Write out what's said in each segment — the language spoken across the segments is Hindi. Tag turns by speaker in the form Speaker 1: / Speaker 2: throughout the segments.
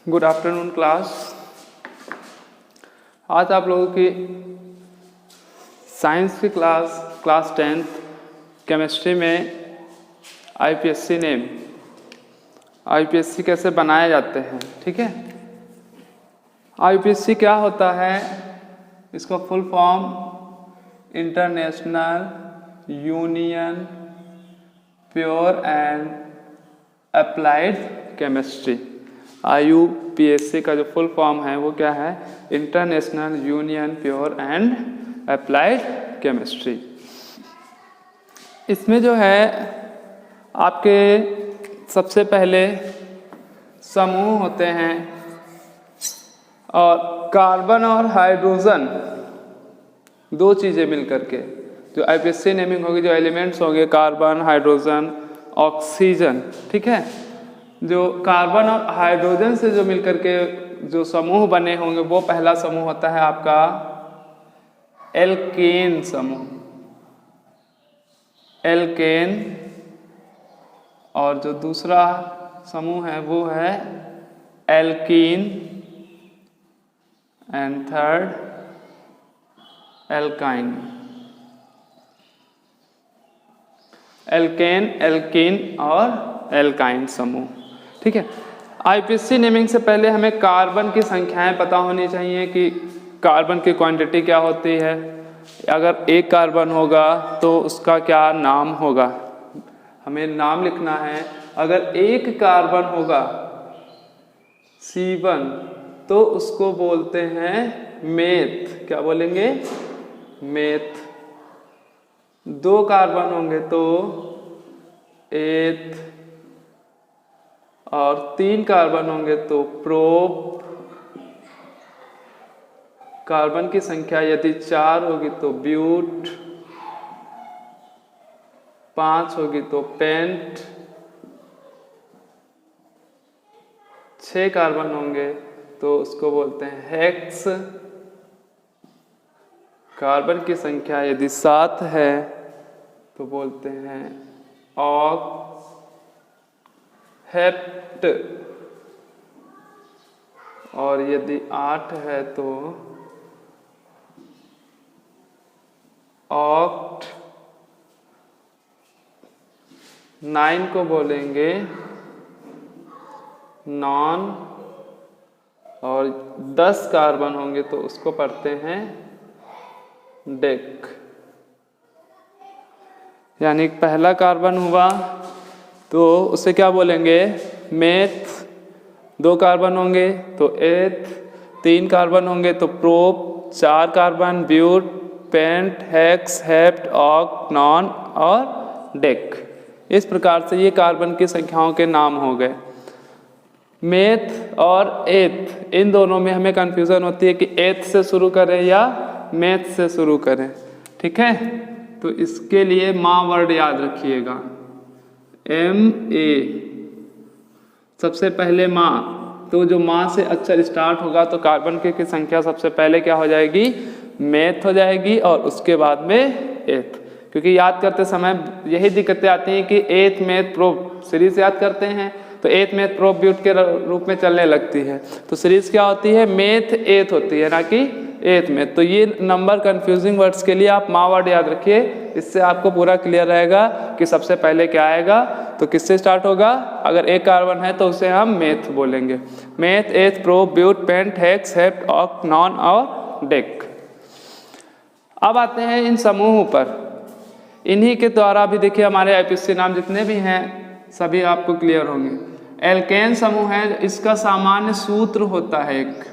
Speaker 1: Good afternoon class. आज आप लोगों की साइंस की क्लास 10th केमिस्ट्री में आईपीएससी नेम, आईपीएससी कैसे बनाए जाते हैं, ठीक है। आईपीएससी क्या होता है, इसका full form international union pure and applied chemistry. आईयूपीएससी का जो फुल फॉर्म है वो क्या है, international union pure and applied chemistry. इसमें जो है आपके सबसे पहले समूह होते हैं और कार्बन और हाइड्रोजन दो चीज़ें मिलकर के जो आईपीएससी नेमिंग होगी, जो एलिमेंट्स होंगे कार्बन, हाइड्रोजन, ऑक्सीजन, ठीक है। जो कार्बन और हाइड्रोजन से जो मिलकर के जो समूह बने होंगे वो पहला समूह होता है आपका एल्केन समूह, एल्केन। और जो दूसरा समूह है वो है alkene and third alkyne. Alkane, alkene और एल्काइन समूह, ठीक है। आईपीएससी नेमिंग से पहले हमें कार्बन की संख्याएं पता होनी चाहिए कि कार्बन की क्वांटिटी क्या होती है। अगर एक कार्बन होगा तो उसका क्या नाम होगा, हमें नाम लिखना है। अगर एक कार्बन होगा C1 तो उसको बोलते हैं मेथ, क्या बोलेंगे, मेथ। दो कार्बन होंगे तो एथ, और तीन कार्बन होंगे तो प्रोप। कार्बन की संख्या यदि 4 होगी तो ब्यूट, 5 होगी तो पेंट, 6 कार्बन होंगे तो उसको बोलते हैं हेक्स। कार्बन की संख्या यदि 7 है तो बोलते हैं ऑक्ट, हेप्ट, और यदि 8 है तो ऑक्ट। 9 को बोलेंगे नॉन, और 10 कार्बन होंगे तो उसको पढ़ते हैं डेक। यानी पहला कार्बन हुआ तो उसे क्या बोलेंगे, मेथ। 2 कार्बन होंगे तो एथ, 3 कार्बन होंगे तो prop, 4 carbon but, pent, hex, hept, oct, non और डेक। इस प्रकार से ये कार्बन की संख्याओं के नाम हो गए। मेथ और एथ, इन दोनों में हमें कंफ्यूजन होती है कि एथ से शुरू करें या मेथ से शुरू करें, ठीक है। तो इसके लिए माँ वर्ड याद रखिएगा, MA। सबसे पहले माँ, तो जो माँ से अक्षर स्टार्ट होगा तो कार्बन की संख्या सबसे पहले क्या हो जाएगी, मेथ हो जाएगी, और उसके बाद में एथ। क्योंकि याद करते समय यही दिक्कतें आती हैं कि एथ, मेथ, प्रोप सीरीज याद करते हैं तो एथ, मेथ, प्रोप, ब्यूट के रूप में चलने लगती है। तो सीरीज क्या होती है, मेथ एथ होती है, ना कि एथ मेथ। तो ये नंबर कंफ्यूजिंग वर्ड्स के लिए आप माँ वर्ड याद रखिए, इससे आपको पूरा क्लियर रहेगा कि सबसे पहले क्या आएगा। तो किससे स्टार्ट होगा, अगर एक कार्बन है तो उसे हम मेथ बोलेंगे। Meth, eth, prop, but, pent, hex, hept, oct, non और डेक। अब आते हैं इन समूहों पर। इन्हीं के द्वारा भी देखिए हमारे आईपीएससी नाम जितने भी हैं सभी आपको क्लियर होंगे। एल्केन समूह है, इसका सामान्य सूत्र होता है, एक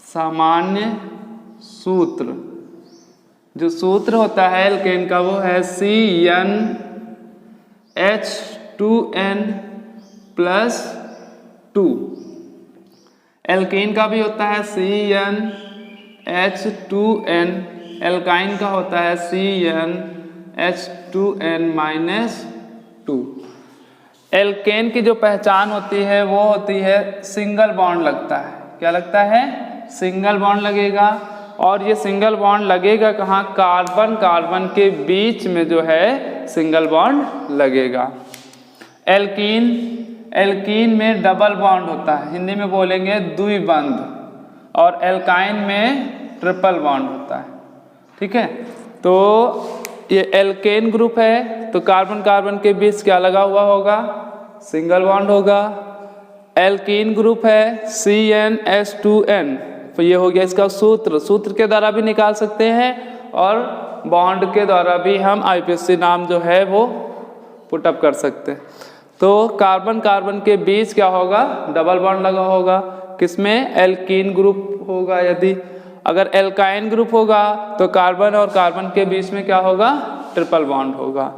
Speaker 1: सामान्य सूत्र। जो सूत्र होता है एल्केन का वो है CnH2n+2। एल्केन का भी होता है CnH2n, एल्काइन का होता है CnH2n-2। एल्केन की जो पहचान होती है वो होती है सिंगल बॉन्ड लगता है। क्या लगता है, सिंगल बॉन्ड लगेगा। और ये सिंगल बॉन्ड लगेगा कहाँ, कार्बन कार्बन के बीच में जो है सिंगल बॉन्ड लगेगा। एल्कीन, एल्कीन में डबल बॉन्ड होता है, हिंदी में बोलेंगे द्विबंध, और एल्काइन में ट्रिपल बॉन्ड होता है। ठीक है, तो ये एल्केन ग्रुप है तो कार्बन कार्बन के बीच क्या लगा हुआ होगा, सिंगल बॉन्ड होगा। एल्कीन ग्रुप है CnH2n, तो ये हो गया इसका सूत्र, सूत्र के द्वारा भी निकाल सकते हैं और बॉन्ड के द्वारा भी हम IUPAC नाम जो है वो पुटअप कर सकते हैं। तो कार्बन कार्बन के बीच क्या होगा, डबल बॉन्ड लगा होगा, किसमें, एल्कीन ग्रुप होगा। यदि अगर एल्काइन ग्रुप होगा तो कार्बन और कार्बन के बीच में क्या होगा, ट्रिपल बॉन्ड होगा।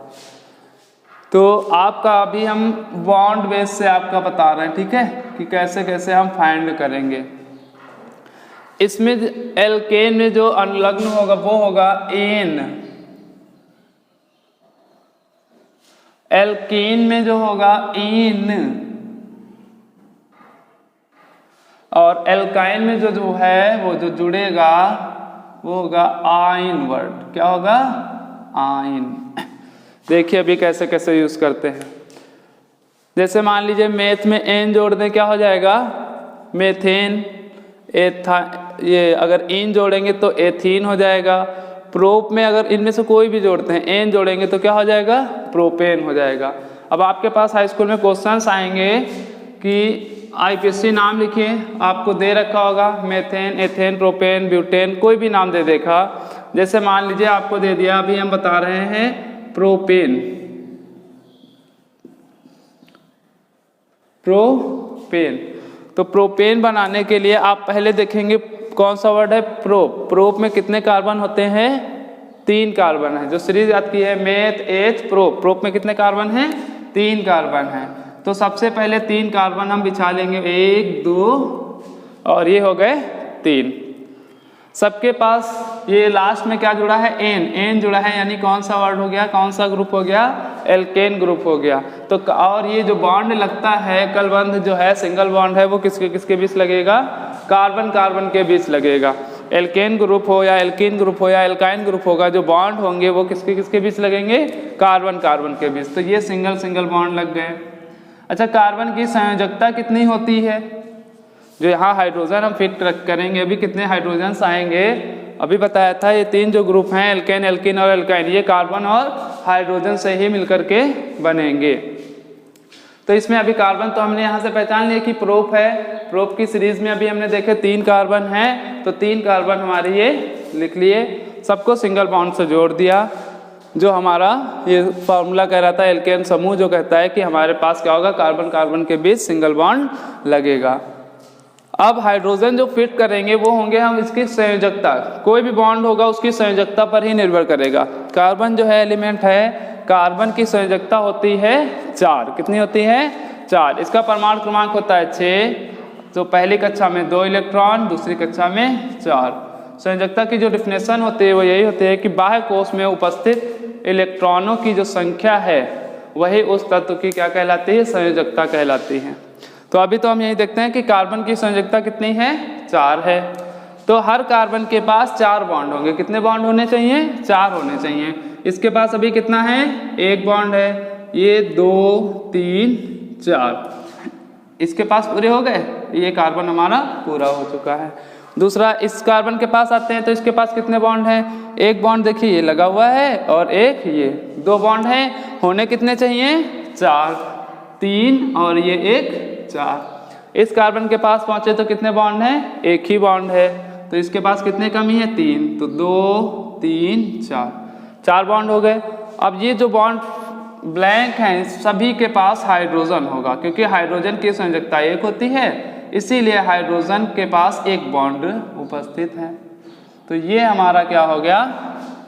Speaker 1: तो आपका अभी हम बॉन्ड बेस से आपका बता रहे हैं, ठीक है, कि कैसे कैसे हम फाइंड करेंगे। इसमें एल्केन में जो अनुलग्न होगा वो होगा एन, एल्कीन में जो होगा इन, और एल्काइन में जो है वो जो जुड़ेगा वो होगा आइन वर्ड। क्या होगा, आइन। देखिए अभी कैसे कैसे यूज करते हैं। जैसे मान लीजिए मेथ में एन जोड़ दें, क्या हो जाएगा, मेथेन। ये अगर इन जोड़ेंगे तो एथीन हो जाएगा। प्रोप में अगर इनमें से कोई भी जोड़ते हैं, एन जोड़ेंगे तो क्या हो जाएगा, प्रोपेन हो जाएगा। अब आपके पास हाई स्कूल में क्वेश्चंस आएंगे कि IUPAC नाम लिखिए, आपको दे रखा होगा मेथेन, एथेन, प्रोपेन, ब्यूटेन, कोई भी नाम दे देखा। जैसे मान लीजिए आपको दे दिया, अभी हम बता रहे हैं प्रोपेन, प्रोपेन। तो प्रोपेन बनाने के लिए आप पहले देखेंगे कौन सा वर्ड है, प्रोप। प्रोप में कितने कार्बन होते हैं, 3 कार्बन है। जो सीरीज याद की है मेथ, एच, प्रोप, प्रोप में कितने कार्बन हैं, 3 कार्बन हैं। तो सबसे पहले 3 कार्बन हम बिछा लेंगे, 1 2 और ये हो गए 3। सबके पास ये लास्ट में क्या जुड़ा है, एन, एन जुड़ा है, यानी कौन सा वर्ड हो गया, कौन सा ग्रुप हो गया, एल्केन ग्रुप हो गया। तो और ये जो बॉन्ड लगता है, कलबंध जो है, सिंगल बॉन्ड है, वो किसके किसके बीच लगेगा, कार्बन कार्बन के बीच लगेगा। एल्केन ग्रुप हो या एल्कीन ग्रुप हो या एल्काइन ग्रुप होगा, जो बॉन्ड होंगे वो किसके किसके बीच लगेंगे, कार्बन कार्बन के बीच। तो ये सिंगल सिंगल बॉन्ड लग गए। अच्छा, कार्बन की संयोजकता कितनी होती है, जो यहाँ हाइड्रोजन हम फिट करेंगे, अभी कितने हाइड्रोजन्स आएंगे, अभी बताया था। ये 3 जो ग्रुप हैं, एल्केन, एल्कीन और एल्काइन, ये कार्बन और हाइड्रोजन से ही मिलकर के बनेंगे। तो इसमें अभी कार्बन तो हमने यहाँ से पहचान लिया कि प्रोप है। प्रोप की सीरीज में अभी हमने देखे 3 कार्बन हैं, तो 3 कार्बन हमारे ये लिख लिए, सबको सिंगल बॉन्ड से जोड़ दिया। जो हमारा ये फार्मूला कह रहा था, एल्केन समूह जो कहता है कि हमारे पास क्या होगा, कार्बन कार्बन के बीच सिंगल बॉन्ड लगेगा। अब हाइड्रोजन जो फिट करेंगे वो होंगे हम इसकी संयोजकता, कोई भी बॉन्ड होगा उसकी संयोजकता पर ही निर्भर करेगा। कार्बन जो है एलिमेंट है, कार्बन की संयोजकता होती है 4। कितनी होती है, 4। इसका परमाणु क्रमांक होता है 6। तो पहली कक्षा में 2 इलेक्ट्रॉन, दूसरी कक्षा में 4। संयोजकता की जो डिफिनेशन होती है वो यही होती है कि बाह्य कोश में उपस्थित इलेक्ट्रॉनों की जो संख्या है वही उस तत्व की क्या कहलाती है, संयोजकता कहलाती है। तो अभी तो हम यही देखते हैं कि कार्बन की संयोजकता कितनी है, 4 है। तो हर कार्बन के पास 4 बॉन्ड होंगे। कितने बॉन्ड होने चाहिए, 4 होने चाहिए। इसके पास अभी कितना है, 1 बॉन्ड है। ये 2 3 4 इसके पास पूरे हो गए, ये कार्बन हमारा पूरा हो चुका है। दूसरा, इस कार्बन के पास आते हैं तो इसके पास कितने बॉन्ड हैं, 1 बॉन्ड देखिए ये लगा हुआ है और एक ये 2 बॉन्ड हैं। होने कितने चाहिए, 4, 3 और ये 1 4। इस कार्बन के पास पहुंचे तो कितने बॉन्ड हैं, 1 ही बॉन्ड है। तो इसके पास कितने कमी है, 3। तो 2 3 4 बॉन्ड हो गए। अब ये जो बॉन्ड ब्लैंक हैं सभी के पास हाइड्रोजन होगा, क्योंकि हाइड्रोजन की संयोजकता 1 होती है, इसीलिए हाइड्रोजन के पास 1 बॉन्ड उपस्थित है। तो ये हमारा क्या हो गया,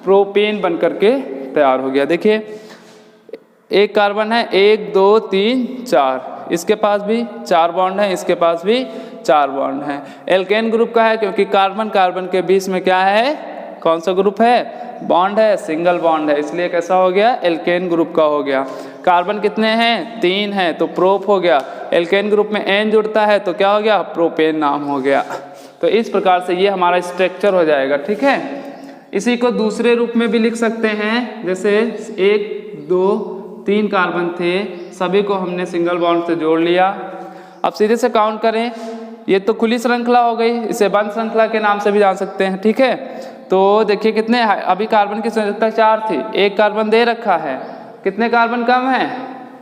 Speaker 1: प्रोपेन बनकर के तैयार हो गया। देखिए 1 कार्बन है, 1 2 3 4, इसके पास भी 4 बॉन्ड है, इसके पास भी 4 बॉन्ड है। एल्केन ग्रुप का है क्योंकि कार्बन कार्बन के बीच में क्या है, कौन सा ग्रुप है, बॉन्ड है, सिंगल बॉन्ड है, इसलिए कैसा हो गया, एल्केन ग्रुप का हो गया। कार्बन कितने हैं, 3 हैं, तो प्रोप हो गया। एल्केन ग्रुप में एन जुड़ता है तो क्या हो गया, प्रोपेन नाम हो गया। तो इस प्रकार से ये हमारा स्ट्रक्चर हो जाएगा। ठीक है, इसी को दूसरे रूप में भी लिख सकते हैं, जैसे 1 2 3 कार्बन थे, सभी को हमने सिंगल बॉन्ड से जोड़ लिया। अब सीधे से काउंट करें, ये तो खुली श्रृंखला हो गई, इसे बंद श्रृंखला के नाम से भी जान सकते हैं, ठीक है। तो देखिए कितने, अभी कार्बन की संयोजकता 4 थी, एक कार्बन दे रखा है, कितने कार्बन कम है,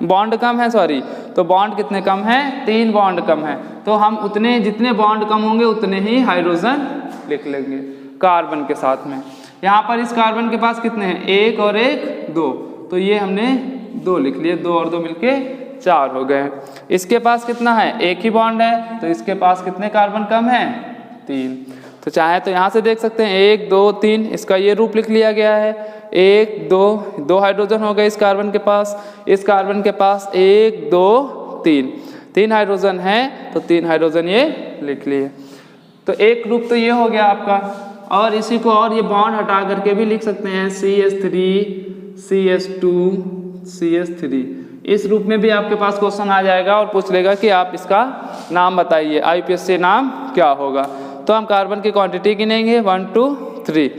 Speaker 1: बॉन्ड कम है, सॉरी, तो बॉन्ड कितने कम है, 3 बॉन्ड कम है। तो हम उतने, जितने बॉन्ड कम होंगे उतने ही हाइड्रोजन लिख लेंगे कार्बन के साथ में। यहाँ पर इस कार्बन के पास कितने हैं, 1 और 1 2, तो ये हमने 2 लिख लिए, 2 और 2 मिलके 4 हो गए। इसके पास कितना है, 1 ही बॉन्ड है, तो इसके पास कितने कार्बन कम है, 3। तो चाहे तो यहाँ से देख सकते हैं 1 2 3, इसका ये रूप लिख लिया गया है, 1 2 हाइड्रोजन हो गए इस कार्बन के पास, इस कार्बन के पास 1 2 3 हाइड्रोजन है, तो 3 हाइड्रोजन ये लिख लिए। तो एक रूप तो ये हो गया आपका, और इसी को और ये बॉन्ड हटा करके भी लिख सकते हैं, CH3 CH2 CH3, इस रूप में भी आपके पास क्वेश्चन आ जाएगा और पूछ लेगा कि आप इसका नाम बताइए, IUPAC नाम क्या होगा। तो हम कार्बन की क्वांटिटी गिनेंगे 1 2 3,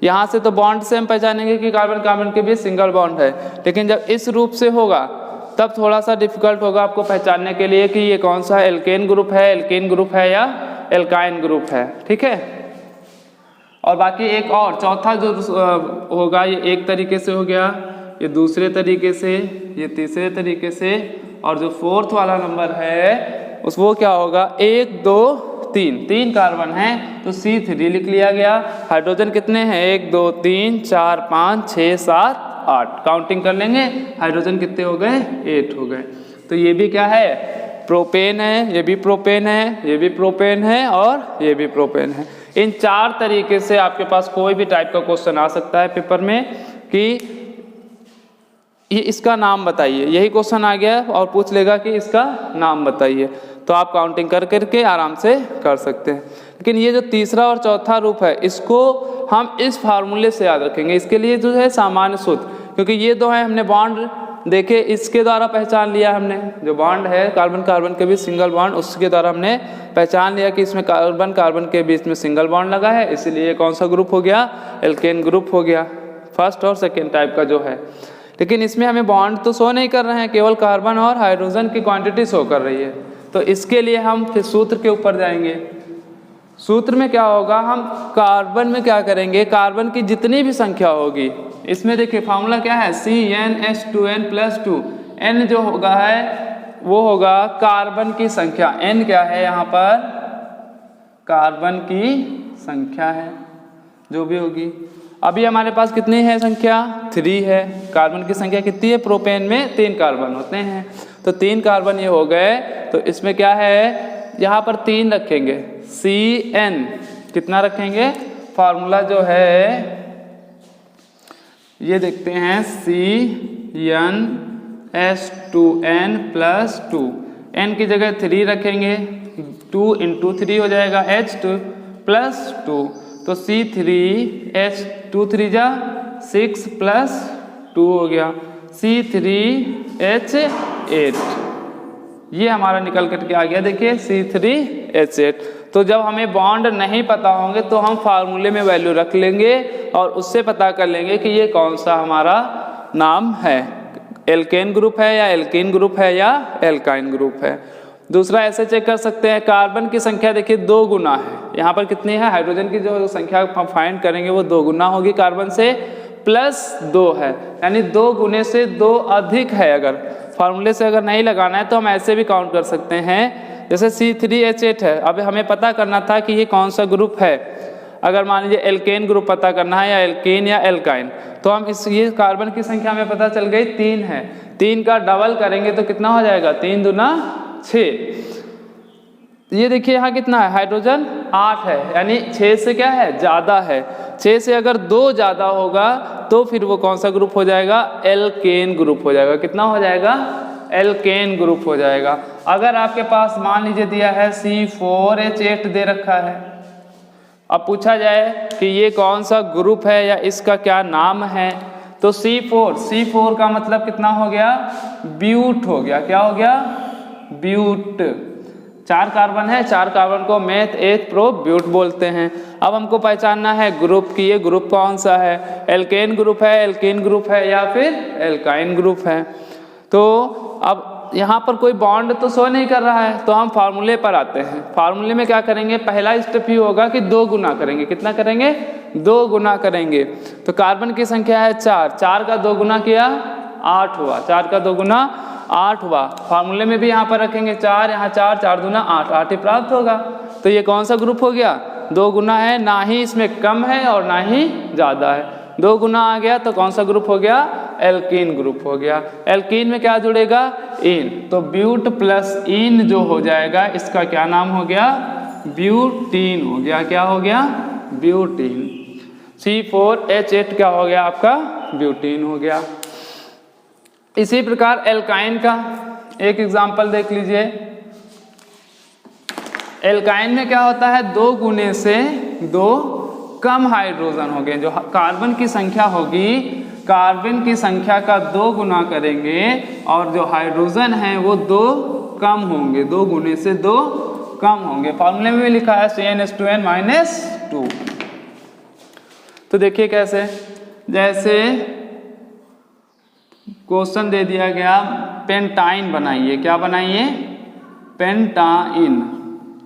Speaker 1: यहाँ से तो बॉन्ड से हम पहचानेंगे कि कार्बन कार्बन के बीच सिंगल बॉन्ड है, लेकिन जब इस रूप से होगा तब थोड़ा सा डिफिकल्ट होगा आपको पहचानने के लिए कि ये कौन सा एल्केन ग्रुप है, एल्केन ग्रुप है या एल्काइन ग्रुप है, ठीक है। और बाकी एक और चौथा जो होगा, ये एक तरीके से हो गया, ये दूसरे तरीके से, ये तीसरे तरीके से, और जो फोर्थ वाला नंबर है उस वो क्या होगा, 1 2 3 कार्बन है, तो C3 लिख लिया गया। हाइड्रोजन कितने हैं, 1 2 3 4 5 6 7 8, काउंटिंग कर लेंगे, हाइड्रोजन कितने हो गए, 8 हो गए। तो ये भी क्या है, प्रोपेन है, ये भी प्रोपेन है, ये भी प्रोपेन है, और ये भी प्रोपेन है। इन 4 तरीके से आपके पास कोई भी टाइप का क्वेश्चन आ सकता है पेपर में कि ये इसका नाम बताइए, यही क्वेश्चन आ गया और पूछ लेगा कि इसका नाम बताइए, तो आप काउंटिंग कर करके आराम से कर सकते हैं। लेकिन ये जो तीसरा और चौथा रूप है, इसको हम इस फार्मूले से याद रखेंगे, इसके लिए जो है सामान्य सूत्र, क्योंकि ये दो है, हमने बॉन्ड देखे इसके द्वारा पहचान लिया, हमने जो बॉन्ड है कार्बन कार्बन के बीच सिंगल बॉन्ड, उसके द्वारा हमने पहचान लिया कि इसमें कार्बन कार्बन के बीच में सिंगल बॉन्ड लगा है, इसलिए कौन सा ग्रुप हो गया, एल्केन ग्रुप हो गया, फर्स्ट और सेकेंड टाइप का जो है। लेकिन इसमें हमें बॉन्ड तो शो नहीं कर रहे हैं, केवल कार्बन और हाइड्रोजन की क्वांटिटी शो कर रही है। तो इसके लिए हम फिर सूत्र के ऊपर जाएंगे। सूत्र में क्या होगा, हम कार्बन में क्या करेंगे, कार्बन की जितनी भी संख्या होगी, इसमें देखिए फार्मूला क्या है, CnH2n+2, n जो होगा है वो होगा कार्बन की संख्या, n क्या है यहाँ पर, कार्बन की संख्या है जो भी होगी। अभी हमारे पास कितनी है संख्या, 3 है। कार्बन की संख्या कितनी है, प्रोपेन में 3 कार्बन होते हैं, तो 3 कार्बन ये हो गए। तो इसमें क्या है, यहाँ पर 3 रखेंगे, Cn कितना रखेंगे, फार्मूला जो है ये देखते हैं, CnH2n+2, n की जगह 3 रखेंगे, 2 × 3 हो जाएगा, H2+2, तो C3H2 3 जा 6 + 2 हो गया, C3H8, ये हमारा निकल करके आ गया, देखिए C3H8। तो जब हमें बॉन्ड नहीं पता होंगे तो हम फार्मूले में वैल्यू रख लेंगे और उससे पता कर लेंगे कि ये कौन सा हमारा नाम है, एल्केन ग्रुप है या एल्कीन ग्रुप है या एल्काइन ग्रुप है। दूसरा ऐसे चेक कर सकते हैं, कार्बन की संख्या देखिए 2 गुना है, यहाँ पर कितनी है, हाइड्रोजन की जो संख्या फाइंड करेंगे वो 2 गुना होगी कार्बन से, +2 है, यानी 2 गुने से 2 अधिक है। अगर फार्मूले से अगर नहीं लगाना है तो हम ऐसे भी काउंट कर सकते हैं, जैसे C3H8 है, अब हमें पता करना था कि ये कौन सा ग्रुप है। अगर मान लीजिए एल्केन ग्रुप पता करना है, या एल्केन या एल्काइन, तो हम ये कार्बन की संख्या हमें पता चल गई 3 है, 3 का डबल करेंगे तो कितना हो जाएगा, 3 दूना 6। ये देखिए यहाँ कितना है, हाइड्रोजन 8 है, यानी 6 से क्या है, ज़्यादा है। 6 से अगर 2 ज़्यादा होगा तो फिर वो कौन सा ग्रुप हो जाएगा, एल्केन ग्रुप हो जाएगा। कितना हो जाएगा, एल्केन ग्रुप हो जाएगा। अगर आपके पास मान लीजिए दिया है C4H8 दे रखा है, अब पूछा जाए कि ये कौन सा ग्रुप है या इसका क्या नाम है, तो C4 का मतलब कितना हो गया, ब्यूट हो गया। क्या हो गया, ब्यूट। 4 कार्बन है, 4 कार्बन को मेथ एथ प्रो ब्यूट बोलते हैं। अब हमको पहचानना है ग्रुप की, ये ग्रुप कौन सा है, एल्केन ग्रुप है, एल्कीन ग्रुप है या फिर एल्काइन ग्रुप है। तो अब यहाँ पर कोई बॉन्ड तो शो नहीं कर रहा है, तो हम फार्मूले पर आते हैं। फार्मूले में क्या करेंगे, पहला स्टेप ही होगा कि 2 गुना करेंगे। कितना करेंगे, 2 गुना करेंगे। तो कार्बन की संख्या है 4, 4 का 2 गुना किया 8 हुआ, 4 का 2 गुना 8 हुआ। फार्मूले में भी यहाँ पर रखेंगे 4, यहाँ 4, 4 दूना 8, 8 ही प्राप्त होगा। तो ये कौन सा ग्रुप हो गया, 2 गुना है, ना ही इसमें कम है और ना ही ज़्यादा है। 2 गुना आ गया तो कौन सा ग्रुप हो गया, एल्कीन ग्रुप हो गया। एल्कीन में क्या जुड़ेगा, इन, तो ब्यूट प्लस इन जो हो जाएगा इसका क्या नाम हो गया, ब्यूटीन हो गया। क्या हो गया, ब्यूटीन। C4H8 क्या हो गया आपका, ब्यूटीन हो गया। इसी प्रकार एल्काइन का एक एग्जाम्पल देख लीजिए। एल्काइन में क्या होता है, 2 गुने से 2 कम हाइड्रोजन हो गए। जो कार्बन की संख्या होगी, कार्बन की संख्या का 2 गुना करेंगे और जो हाइड्रोजन है वो 2 कम होंगे, 2 गुने से 2 कम होंगे। फॉर्मूले में भी लिखा है CnH2n-2। तो देखिए कैसे, जैसे क्वेश्चन दे दिया गया पेंटाइन बनाइए, क्या बनाइए, पेंटाइन,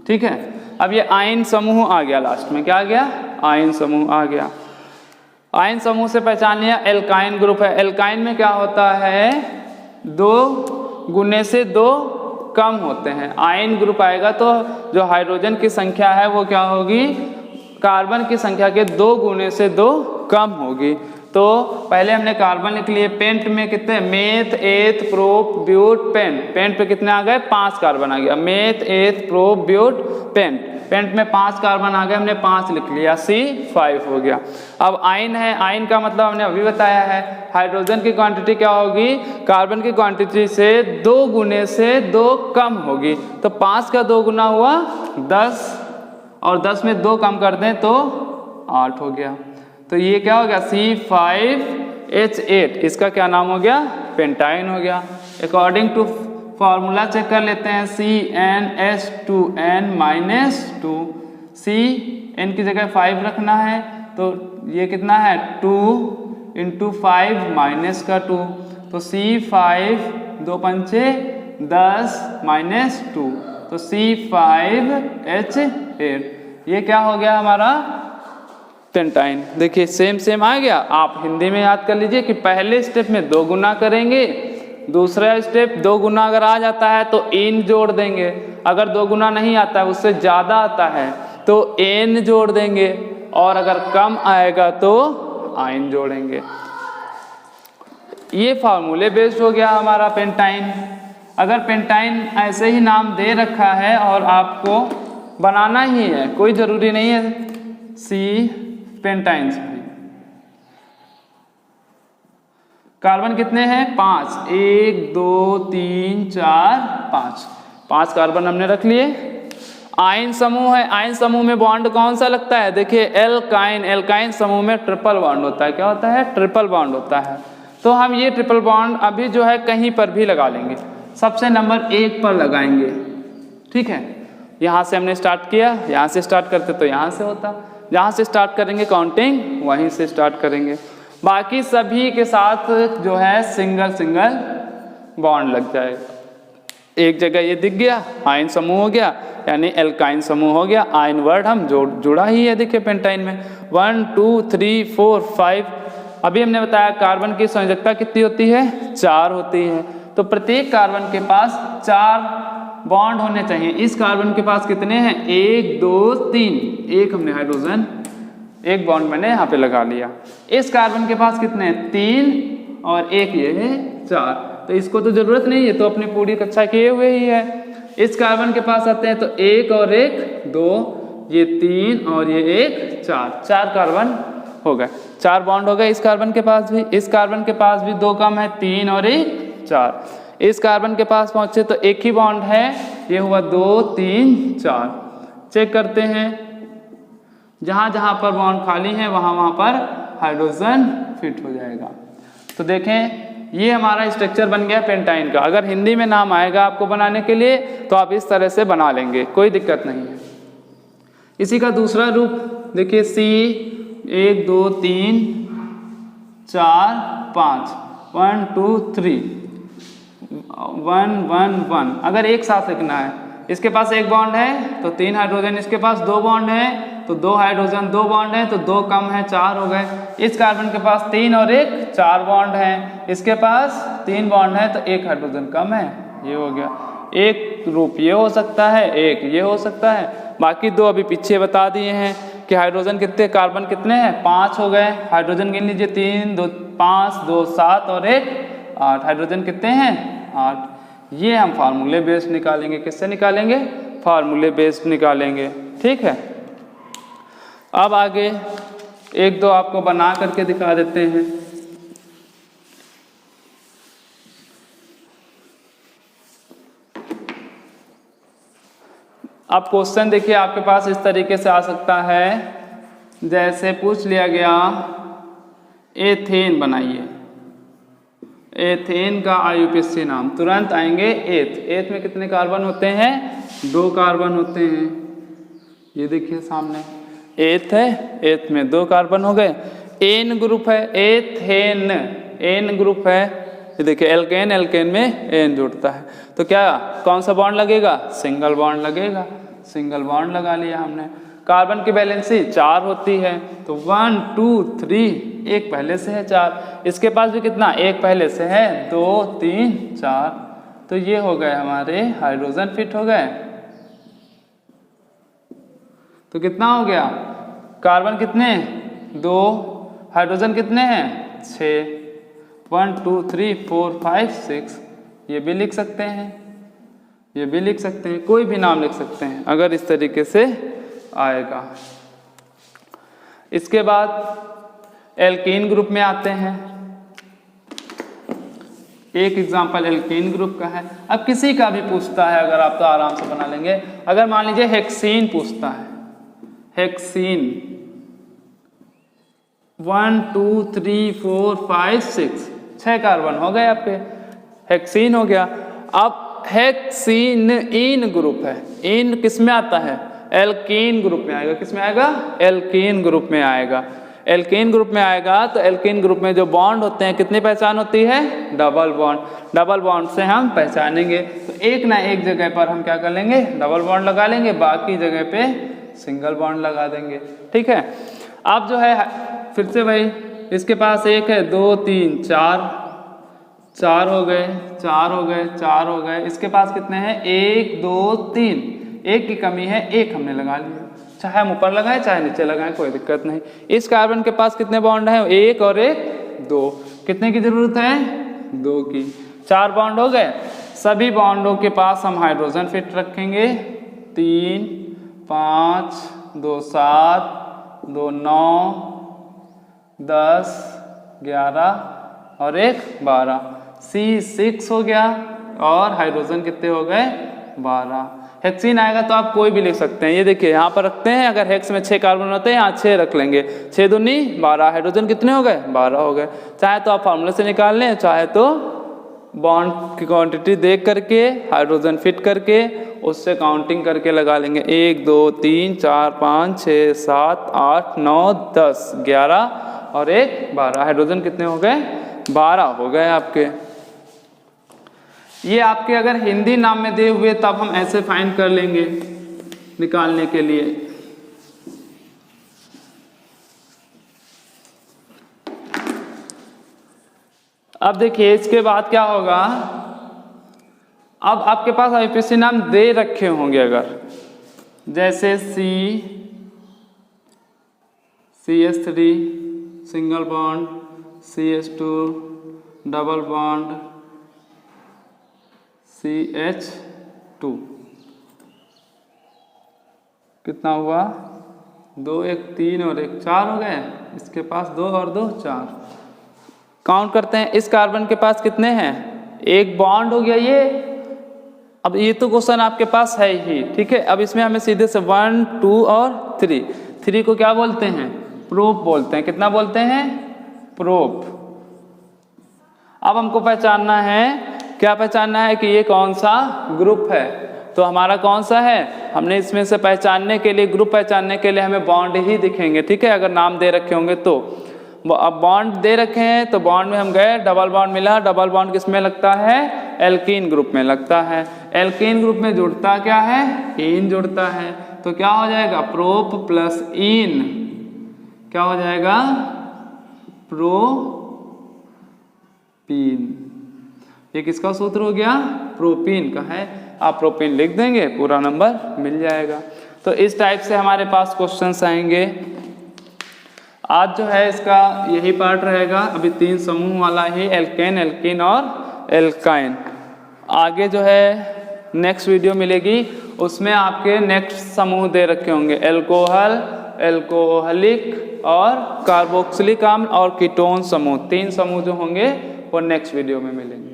Speaker 1: ठीक है। अब ये आयन समूह आ गया, लास्ट में क्या आ गया, आयन समूह आ गया। आयन समूह से पहचान लिया एल्काइन ग्रुप है। एल्काइन में क्या होता है, 2 गुने से 2 कम होते हैं। आयन ग्रुप आएगा तो जो हाइड्रोजन की संख्या है वो क्या होगी, कार्बन की संख्या के 2 गुने से 2 कम होगी। तो पहले हमने कार्बन लिख लिए। पेंट में कितने, meth, eth, prop, but, paint. Paint पे कितने आ गए, 5 कार्बन आ गया। Meth, eth, prop, but, paint. Paint में 5 कार्बन आ गए, हमने 5 लिख लिया, C5 हो गया। अब आयन है, आयन का मतलब हमने अभी बताया है, हाइड्रोजन की क्वांटिटी क्या होगी, कार्बन की क्वांटिटी से 2 गुने से 2 कम होगी। तो 5 का 2 गुना हुआ 10, और 10 में 2 कम कर दें तो 8 हो गया। तो ये क्या हो गया, C5H8, इसका क्या नाम हो गया, पेंटाइन हो गया। अकॉर्डिंग टू फॉर्मूला चेक कर लेते हैं, CnH2n-2, C n की जगह 5 रखना है, तो ये कितना है, 2 × 5 माइनस का 2, तो C5 2 पंचे 10 माइनस 2, तो C5H8, ये क्या हो गया हमारा, पेंटाइन। देखिए सेम आ गया। आप हिंदी में याद कर लीजिए कि पहले स्टेप में 2 गुना करेंगे, दूसरा स्टेप 2 गुना अगर आ जाता है तो इन जोड़ देंगे, अगर 2 गुना नहीं आता है, उससे ज़्यादा आता है तो एन जोड़ देंगे, और अगर कम आएगा तो आइन जोड़ेंगे। ये फार्मूले बेस्ड हो गया हमारा पेंटाइन। अगर पेंटाइन ऐसे ही नाम दे रखा है और आपको बनाना ही है, कोई ज़रूरी नहीं है C पेंटाइन से। कार्बन कितने हैं, 5, 1 2 3 4 5 कार्बन हमने रख लिए। आयन समूह है, आयन समूह में बॉन्ड कौन सा लगता है, देखिए एल्काइन। एल्काइन समूह में ट्रिपल बॉन्ड होता है। क्या होता है, ट्रिपल बॉन्ड होता है। तो हम ये ट्रिपल बॉन्ड अभी जो है कहीं पर भी लगा लेंगे, सबसे नंबर 1 पर लगाएंगे, ठीक है। यहाँ से हमने स्टार्ट किया, यहाँ से स्टार्ट करते तो यहाँ से होता, जहाँ से स्टार्ट करेंगे काउंटिंग वहीं से स्टार्ट करेंगे। बाकी सभी के साथ जो है सिंगल सिंगल बॉन्ड लग जाएगा। एक जगह ये दिख गया, आयन समूह हो गया, यानी एल्काइन समूह हो गया। आयन वर्ड हम जुड़ा ही है, देखिए पेंटाइन में 1 2 3 4 5। अभी हमने बताया कार्बन की संयोजकता कितनी होती है, 4 होती है। तो प्रत्येक कार्बन के पास 4 बॉन्ड होने चाहिए। इस कार्बन के पास कितने हैं, 1 2 3, एक हमने हाइड्रोजन, एक बॉन्ड मैंने यहाँ पे लगा लिया। इस कार्बन के पास कितने हैं, 3, और एक ये है 4, तो इसको तो जरूरत नहीं है, तो अपनी पूरी कक्षा किए हुए ही है। इस कार्बन के पास आते हैं तो 1 और 1 2, ये 3 और ये 1 4 कार्बन हो गए, 4 बॉन्ड हो गए। इस कार्बन के पास भी, इस कार्बन के पास भी 2 कम है, 3 और 1 4। इस कार्बन के पास पहुंचे तो एक ही बॉन्ड है, ये हुआ 2 3 4। चेक करते हैं, जहां जहां पर बॉन्ड खाली है वहां वहां पर हाइड्रोजन फिट हो जाएगा। तो देखें ये हमारा स्ट्रक्चर बन गया पेंटाइन का। अगर हिंदी में नाम आएगा आपको बनाने के लिए तो आप इस तरह से बना लेंगे, कोई दिक्कत नहीं है। इसी का दूसरा रूप देखिए, C 1 2 3 4 5 1 2 3 1 1 1। अगर एक साथ लिखना है, इसके पास एक बॉन्ड है तो 3 हाइड्रोजन, इसके पास 2 बॉन्ड है तो 2 हाइड्रोजन, 2 बॉन्ड है तो 2 कम है 4 हो गए। इस कार्बन के पास 3 और 1 4 बॉन्ड है, इसके पास 3 बॉन्ड है तो 1 हाइड्रोजन कम है, ये हो गया। एक ग्रुप ये हो सकता है, एक ये हो सकता है, बाकी 2 अभी पीछे बता दिए हैं कि हाइड्रोजन कितने, कार्बन कितने हैं, 5 हो गए। हाइड्रोजन गिन लीजिए, 3 2 5 2 7 और 1 8। हाइड्रोजन कितने हैं, 8। ये हम फार्मूले बेस्ड निकालेंगे, किससे निकालेंगे, फार्मूले बेस्ड निकालेंगे, ठीक है। अब आगे 1 2 आपको बना करके दिखा देते हैं। अब क्वेश्चन देखिए आपके पास इस तरीके से आ सकता है, जैसे पूछ लिया गया एथेन बनाइए, एथेन का IUPAC नाम, तुरंत आएंगे एथ। एथ में कितने कार्बन होते हैं, 2 कार्बन होते हैं, ये देखिए सामने एथ है, एथ में 2 कार्बन हो गए। एन ग्रुप है, एथेन एन ग्रुप है, ये देखिए एल्केन, एल्केन में एन जुड़ता है, तो क्या कौन सा बॉन्ड लगेगा, सिंगल बॉन्ड लगेगा, सिंगल बॉन्ड लगा लिया हमने। कार्बन की वैलेंसी 4 होती है तो 1 2 3, एक पहले से है 4, इसके पास भी कितना, एक पहले से है, 2 3 4, तो ये हो गए हमारे हाइड्रोजन फिट हो गए। तो कितना हो गया, कार्बन कितने 2, हाइड्रोजन कितने हैं 6, 1 2 3 4 5 6, ये भी लिख सकते हैं, ये भी लिख सकते हैं, कोई भी नाम लिख सकते हैं अगर इस तरीके से आएगा। इसके बाद एल्कीन ग्रुप में आते हैं। एक एग्जांपल एल्कीन ग्रुप का है। अब किसी का भी पूछता है अगर आप तो आराम से बना लेंगे। अगर मान लीजिए हेक्सीन पूछता है, हेक्सीन 1 2 3 4 5 6 कार्बन हो गए आपके, हेक्सीन हो गया। अब हेक्सीन इन ग्रुप है, इन किस में आता है, एल्कीन ग्रुप में आएगा, किस में आएगा, एल्कीन ग्रुप में आएगा। एल्कीन ग्रुप में आएगा तो एल्कीन ग्रुप में जो बॉन्ड होते हैं कितनी पहचान होती है, डबल बॉन्ड, डबल बॉन्ड से हम पहचानेंगे। तो एक ना एक जगह पर हम क्या कर लेंगे, डबल बॉन्ड लगा लेंगे, बाकी जगह पे सिंगल बॉन्ड लगा देंगे, ठीक है। अब जो है फिर से भाई इसके पास 1 है 2 3 4, 4 हो गए 4 हो गए 4 हो गए, इसके पास कितने हैं 1 2 3, एक की कमी है, एक हमने लगा लिया, चाहे हम ऊपर लगाए चाहे नीचे लगाए कोई दिक्कत नहीं। इस कार्बन के पास कितने बॉन्ड हैं, 1 और 1 2, कितने की जरूरत है 2 की, 4 बॉन्ड हो गए। सभी बॉन्डों के पास हम हाइड्रोजन फिट रखेंगे, 3 5 2 7 2 9 10 11 और 1 12, C6 हो गया और हाइड्रोजन कितने हो गए 12। हेक्सीन आएगा तो आप कोई भी लिख सकते हैं, ये देखिए यहाँ पर रखते हैं, अगर हेक्स में 6 कार्बन होते हैं यहाँ 6 रख लेंगे, 6 दूनी 12, हाइड्रोजन कितने हो गए 12 हो गए। चाहे तो आप फार्मूले से निकाल लें, चाहे तो बॉन्ड की क्वांटिटी देख करके हाइड्रोजन फिट करके उससे काउंटिंग करके लगा लेंगे, 1 2 3 4 5 6 7 8 9 10 11 और 1 12, हाइड्रोजन कितने हो गए 12 हो गए आपके। ये आपके अगर हिंदी नाम में दे हुए तब हम ऐसे फाइंड कर लेंगे निकालने के लिए। अब देखिए इसके बाद क्या होगा, अब आपके पास IUPAC नाम दे रखे होंगे, अगर जैसे CH3 single bond, CH2 double bond, CH2 कितना हुआ 2 1 3 और 1 4 हो गए, इसके पास 2 और 2 4। काउंट करते हैं, इस कार्बन के पास कितने हैं, 1 बॉन्ड हो गया ये। अब ये तो क्वेश्चन आपके पास है ही, ठीक है। अब इसमें हमें सीधे से 1 2 और 3 को क्या बोलते हैं, प्रोप बोलते हैं। कितना बोलते हैं, प्रोप। अब हमको पहचानना है, क्या पहचानना है कि ये कौन सा ग्रुप है, तो हमारा कौन सा है, हमने इसमें से पहचानने के लिए, ग्रुप पहचानने के लिए हमें बॉन्ड ही दिखेंगे, ठीक है, अगर नाम दे रखे होंगे तो। अब बॉन्ड दे रखे हैं तो बॉन्ड में हम गए, डबल बॉन्ड मिला, डबल बॉन्ड किस में लगता है, एल्कीन ग्रुप में लगता है। एल्कीन ग्रुप में जुड़ता क्या है, इन जुड़ता है, तो क्या हो जाएगा प्रोप प्लस इन, क्या हो जाएगा प्रोपीन। ये किसका सूत्र हो गया, प्रोपीन का है। आप प्रोपीन लिख देंगे, पूरा नंबर मिल जाएगा। तो इस टाइप से हमारे पास क्वेश्चंस आएंगे। आज जो है इसका यही पार्ट रहेगा, अभी 3 समूह वाला ही, एल्केन, एल्कीन और एल्काइन। आगे जो है नेक्स्ट वीडियो मिलेगी, उसमें आपके नेक्स्ट समूह दे रखे होंगे, एल्कोहल, एल्कोहलिक और कार्बोक्सिलिक अम्ल और कीटोन समूह। 3 समूह जो होंगे वो नेक्स्ट वीडियो में मिलेंगे।